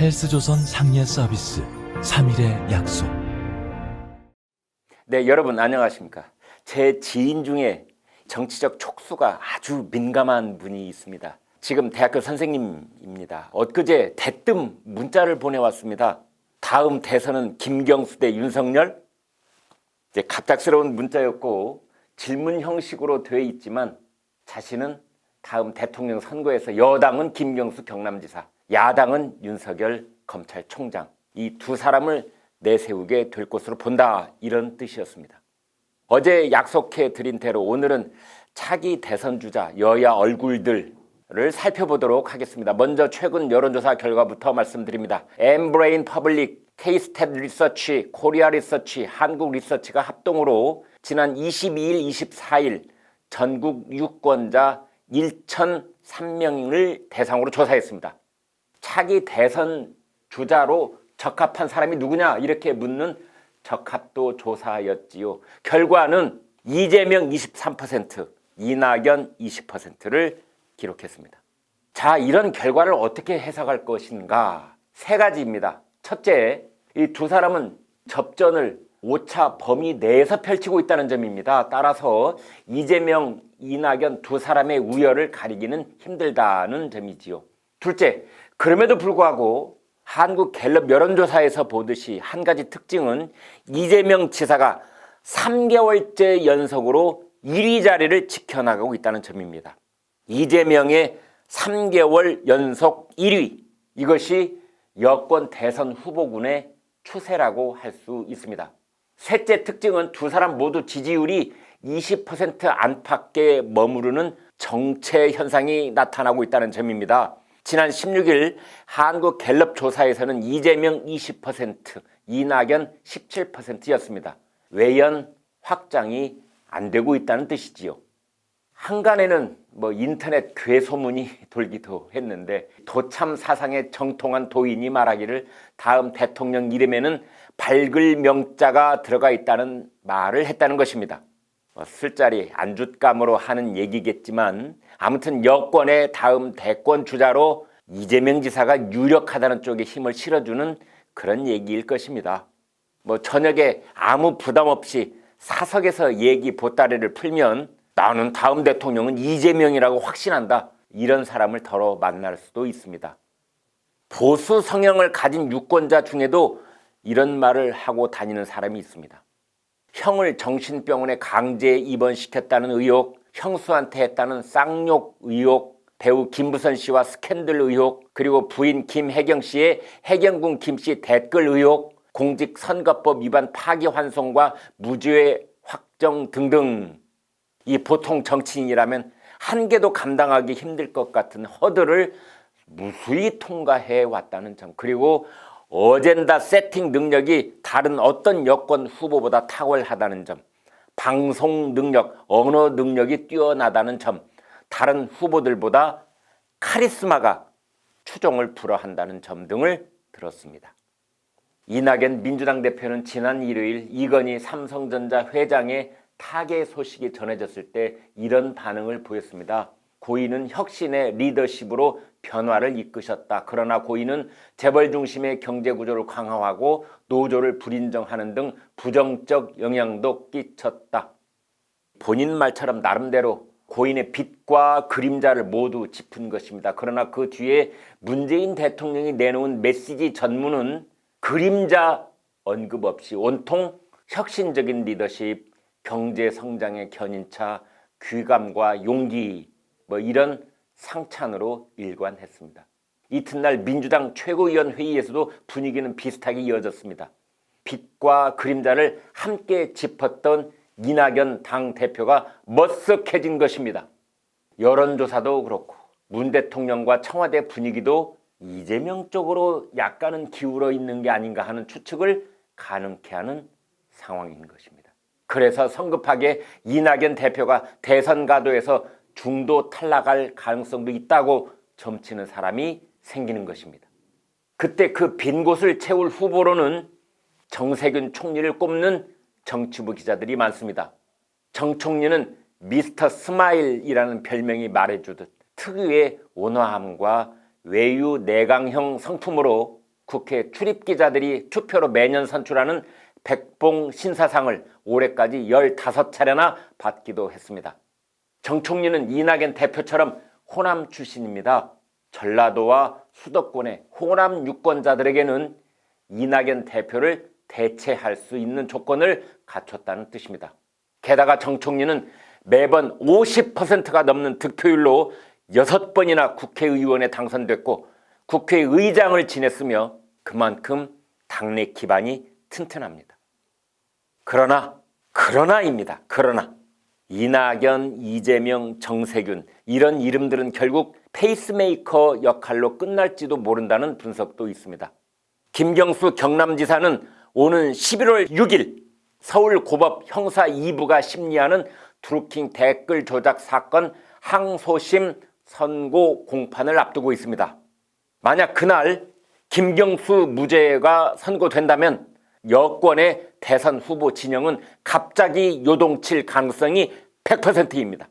헬스조선 상례 서비스 3일의 약속. 네, 여러분 안녕하십니까? 제 지인 중에 정치적 촉수가 아주 민감한 분이 있습니다. 지금 대학교 선생님입니다. 엊그제 대뜸 문자를 보내왔습니다. 다음 대선은 김경수 대 윤석열? 이제 갑작스러운 문자였고 질문 형식으로 되어 있지만 자신은 다음 대통령 선거에서 여당은 김경수 경남지사, 야당은 윤석열 검찰총장, 이 두 사람을 내세우게 될 것으로 본다, 이런 뜻이었습니다. 어제 약속해 드린 대로 오늘은 차기 대선 주자 여야 얼굴들을 살펴보도록 하겠습니다. 먼저 최근 여론조사 결과부터 말씀드립니다. 엠브레인 퍼블릭, K-스탯 리서치, 코리아 리서치, 한국 리서치가 합동으로 지난 22일, 24일 전국 유권자 1,003명을 대상으로 조사했습니다. 차기 대선 주자로 적합한 사람이 누구냐 이렇게 묻는 적합도 조사였지요. 결과는 이재명 23%, 이낙연 20%를 기록했습니다. 자, 이런 결과를 어떻게 해석할 것인가? 세 가지입니다. 첫째, 이 두 사람은 접전을 오차 범위 내에서 펼치고 있다는 점입니다. 따라서 이재명, 이낙연 두 사람의 우열을 가리기는 힘들다는 점이지요. 둘째, 그럼에도 불구하고 한국 갤럽 여론조사에서 보듯이 한 가지 특징은 이재명 지사가 3개월째 연속으로 1위 자리를 지켜나가고 있다는 점입니다. 이재명의 3개월 연속 1위, 이것이 여권 대선 후보군의 추세라고 할 수 있습니다. 셋째 특징은 두 사람 모두 지지율이 20% 안팎에 머무르는 정체 현상이 나타나고 있다는 점입니다. 지난 16일 한국 갤럽 조사에서는 이재명 20%, 이낙연 17%였습니다. 외연 확장이 안 되고 있다는 뜻이지요. 한간에는 인터넷 괴소문이 돌기도 했는데 도참 사상에 정통한 도인이 말하기를 다음 대통령 이름에는 밝을 명자가 들어가 있다는 말을 했다는 것입니다. 술자리 안주감으로 하는 얘기겠지만 아무튼 여권의 다음 대권 주자로 이재명 지사가 유력하다는 쪽에 힘을 실어주는 그런 얘기일 것입니다. 저녁에 아무 부담 없이 사석에서 얘기 보따리를 풀면 나는 다음 대통령은 이재명이라고 확신한다, 이런 사람을 더러 만날 수도 있습니다. 보수 성향을 가진 유권자 중에도 이런 말을 하고 다니는 사람이 있습니다. 형을 정신병원에 강제 입원시켰다는 의혹, 형수한테 했다는 쌍욕 의혹, 배우 김부선 씨와 스캔들 의혹, 그리고 부인 김혜경 씨의 해경군 김씨 댓글 의혹, 공직선거법 위반 파기환송과 무죄 확정 등등, 이 보통 정치인이라면 한 개도 감당하기 힘들 것 같은 허들을 무수히 통과해 왔다는 점, 그리고 어젠다 세팅 능력이 다른 어떤 여권 후보보다 탁월하다는 점, 방송 능력, 언어 능력이 뛰어나다는 점, 다른 후보들보다 카리스마가 추종을 불허한다는 점 등을 들었습니다. 이낙연 민주당 대표는 지난 일요일 이건희 삼성전자 회장의 타계 소식이 전해졌을 때 이런 반응을 보였습니다. 고인은 혁신의 리더십으로 변화를 이끄셨다. 그러나 고인은 재벌 중심의 경제구조를 강화하고 노조를 불인정하는 등 부정적 영향도 끼쳤다. 본인 말처럼 나름대로 고인의 빛과 그림자를 모두 짚은 것입니다. 그러나 그 뒤에 문재인 대통령이 내놓은 메시지 전문은 그림자 언급 없이 온통 혁신적인 리더십, 경제 성장의 견인차, 귀감과 용기, 이런 상찬으로 일관했습니다. 이튿날 민주당 최고위원 회의에서도 분위기는 비슷하게 이어졌습니다. 빛과 그림자를 함께 짚었던 이낙연 당대표가 머쓱해진 것입니다. 여론조사도 그렇고 문 대통령과 청와대 분위기도 이재명 쪽으로 약간은 기울어 있는 게 아닌가 하는 추측을 가능케 하는 상황인 것입니다. 그래서 성급하게 이낙연 대표가 대선 가도에서 중도 탈락할 가능성도 있다고 점치는 사람이 생기는 것입니다. 그때 그 빈 곳을 채울 후보로는 정세균 총리를 꼽는 정치부 기자들이 많습니다. 정 총리는 미스터 스마일이라는 별명이 말해주듯 특유의 온화함과 외유 내강형 성품으로 국회 출입기자들이 투표로 매년 선출하는 백봉 신사상을 올해까지 15차례나 받기도 했습니다. 정 총리는 이낙연 대표처럼 호남 출신입니다. 전라도와 수도권의 호남 유권자들에게는 이낙연 대표를 대체할 수 있는 조건을 갖췄다는 뜻입니다. 게다가 정 총리는 매번 50%가 넘는 득표율로 6번이나 국회의원에 당선됐고 국회의장을 지냈으며 그만큼 당내 기반이 튼튼합니다. 그러나 이낙연, 이재명, 정세균 이런 이름들은 결국 페이스메이커 역할로 끝날지도 모른다는 분석도 있습니다. 김경수 경남지사는 오는 11월 6일 서울고법 형사 2부가 심리하는 드루킹 댓글 조작 사건 항소심 선고 공판을 앞두고 있습니다. 만약 그날 김경수 무죄가 선고된다면 여권의 대선 후보 진영은 갑자기 요동칠 가능성이 100%입니다.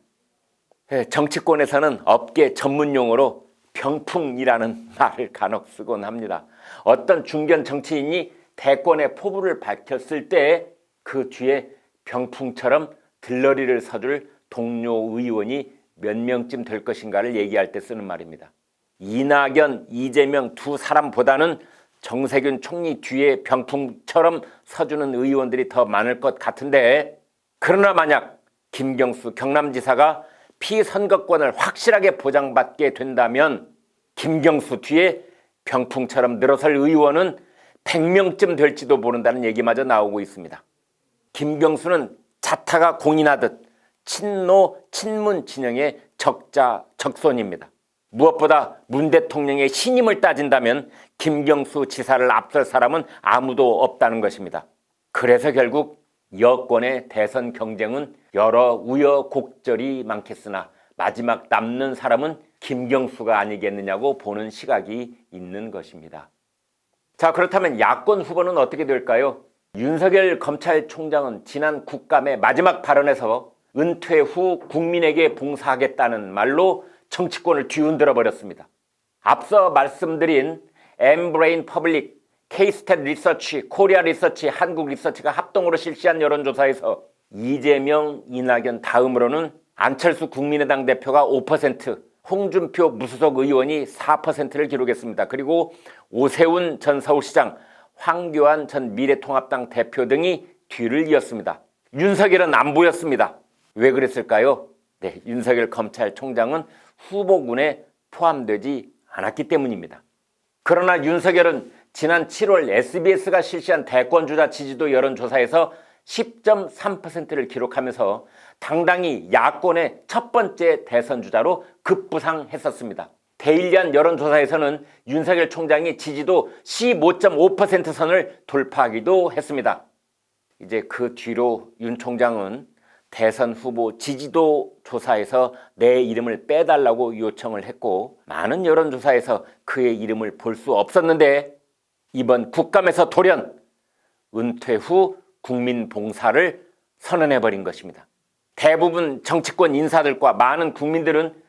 정치권에서는 업계 전문용어로 병풍이라는 말을 간혹 쓰곤 합니다. 어떤 중견 정치인이 대권의 포부를 밝혔을 때 그 뒤에 병풍처럼 들러리를 서줄 동료 의원이 몇 명쯤 될 것인가를 얘기할 때 쓰는 말입니다. 이낙연, 이재명 두 사람보다는 정세균 총리 뒤에 병풍처럼 서주는 의원들이 더 많을 것 같은데, 그러나 만약 김경수 경남지사가 피선거권을 확실하게 보장받게 된다면 김경수 뒤에 병풍처럼 늘어설 의원은 100명쯤 될지도 모른다는 얘기마저 나오고 있습니다. 김경수는 자타가 공인하듯 친노 친문 진영의 적자적손입니다. 무엇보다 문 대통령의 신임을 따진다면 김경수 지사를 앞설 사람은 아무도 없다는 것입니다. 그래서 결국 여권의 대선 경쟁은 여러 우여곡절이 많겠으나 마지막 남는 사람은 김경수가 아니겠느냐고 보는 시각이 있는 것입니다. 자, 그렇다면 야권 후보는 어떻게 될까요? 윤석열 검찰총장은 지난 국감의 마지막 발언에서 은퇴 후 국민에게 봉사하겠다는 말로 정치권을 뒤흔들어 버렸습니다. 앞서 말씀드린 엠브레인 퍼블릭, K-스탯 리서치, 코리아 리서치, 한국 리서치가 합동으로 실시한 여론조사에서 이재명, 이낙연 다음으로는 안철수 국민의당 대표가 5%, 홍준표 무소속 의원이 4%를 기록했습니다. 그리고 오세훈 전 서울시장, 황교안 전 미래통합당 대표 등이 뒤를 이었습니다. 윤석열은 안 보였습니다. 왜 그랬을까요? 윤석열 검찰총장은 후보군에 포함되지 않았기 때문입니다. 그러나 윤석열은 지난 7월 SBS가 실시한 대권주자 지지도 여론조사에서 10.3%를 기록하면서 당당히 야권의 첫 번째 대선주자로 급부상했었습니다. 데일리한 여론조사에서는 윤석열 총장이 지지도 15.5% 선을 돌파하기도 했습니다. 이제 그 뒤로 윤 총장은 대선 후보 지지도 조사에서 내 이름을 빼달라고 요청을 했고 많은 여론조사에서 그의 이름을 볼 수 없었는데 이번 국감에서 돌연 은퇴 후 국민 봉사를 선언해버린 것입니다. 대부분 정치권 인사들과 많은 국민들은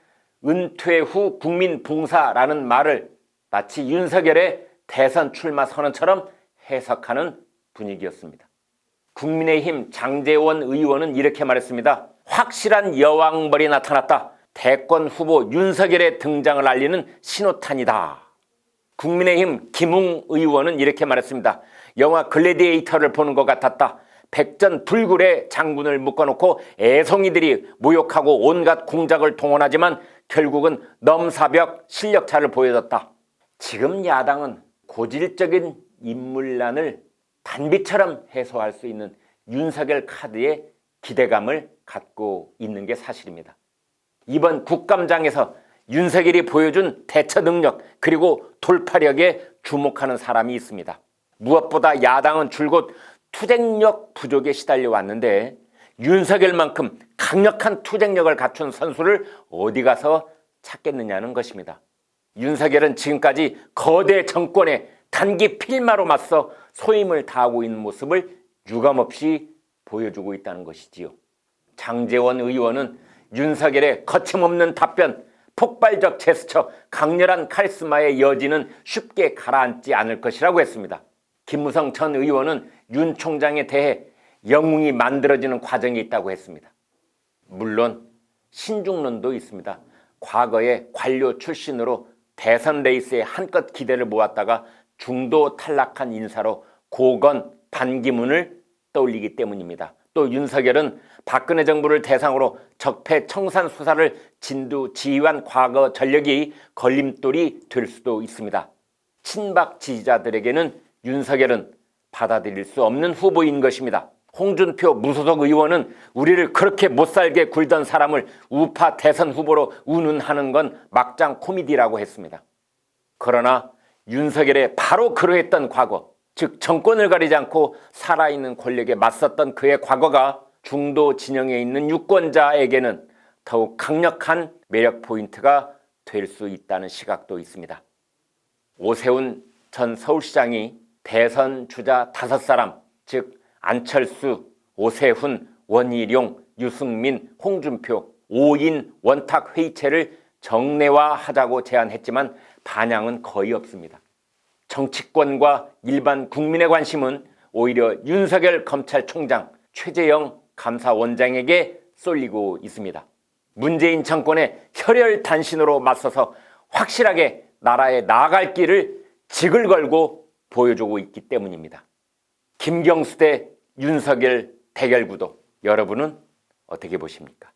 은퇴 후 국민 봉사라는 말을 마치 윤석열의 대선 출마 선언처럼 해석하는 분위기였습니다. 국민의힘 장제원 의원은 이렇게 말했습니다. 확실한 여왕벌이 나타났다. 대권 후보 윤석열의 등장을 알리는 신호탄이다. 국민의힘 김웅 의원은 이렇게 말했습니다. 영화 글래디에이터를 보는 것 같았다. 백전불굴의 장군을 묶어놓고 애송이들이 모욕하고 온갖 공작을 동원하지만 결국은 넘사벽 실력차를 보여줬다. 지금 야당은 고질적인 인물난을 단비처럼 해소할 수 있는 윤석열 카드에 기대감을 갖고 있는 게 사실입니다. 이번 국감장에서 윤석열이 보여준 대처 능력 그리고 돌파력에 주목하는 사람이 있습니다. 무엇보다 야당은 줄곧 투쟁력 부족에 시달려 왔는데 윤석열만큼 강력한 투쟁력을 갖춘 선수를 어디 가서 찾겠느냐는 것입니다. 윤석열은 지금까지 거대 정권에 단기 필마로 맞서 소임을 다하고 있는 모습을 유감없이 보여주고 있다는 것이지요. 장제원 의원은 윤석열의 거침없는 답변, 폭발적 제스처, 강렬한 카리스마의 여지는 쉽게 가라앉지 않을 것이라고 했습니다. 김무성 전 의원은 윤 총장에 대해 영웅이 만들어지는 과정이 있다고 했습니다. 물론 신중론도 있습니다. 과거에 관료 출신으로 대선 레이스에 한껏 기대를 모았다가 중도 탈락한 인사로 고건, 반기문을 떠올리기 때문입니다. 또 윤석열은 박근혜 정부를 대상으로 적폐 청산 수사를 진두지휘한 과거 전력이 걸림돌이 될 수도 있습니다. 친박 지지자들에게는 윤석열은 받아들일 수 없는 후보인 것입니다. 홍준표 무소속 의원은 우리를 그렇게 못살게 굴던 사람을 우파 대선 후보로 운운하는 건 막장 코미디라고 했습니다. 그러나 윤석열의 바로 그러했던 과거, 즉 정권을 가리지 않고 살아있는 권력에 맞섰던 그의 과거가 중도 진영에 있는 유권자에게는 더욱 강력한 매력 포인트가 될 수 있다는 시각도 있습니다. 오세훈 전 서울시장이 대선 주자 5사람, 즉 안철수, 오세훈, 원희룡, 유승민, 홍준표 5인 원탁 회의체를 정례화하자고 제안했지만 반향은 거의 없습니다. 정치권과 일반 국민의 관심은 오히려 윤석열 검찰총장, 최재형 감사원장에게 쏠리고 있습니다. 문재인 정권의 혈혈단신으로 맞서서 확실하게 나라에 나아갈 길을 직을 걸고 보여주고 있기 때문입니다. 김경수 대 윤석열 대결 구도, 여러분은 어떻게 보십니까?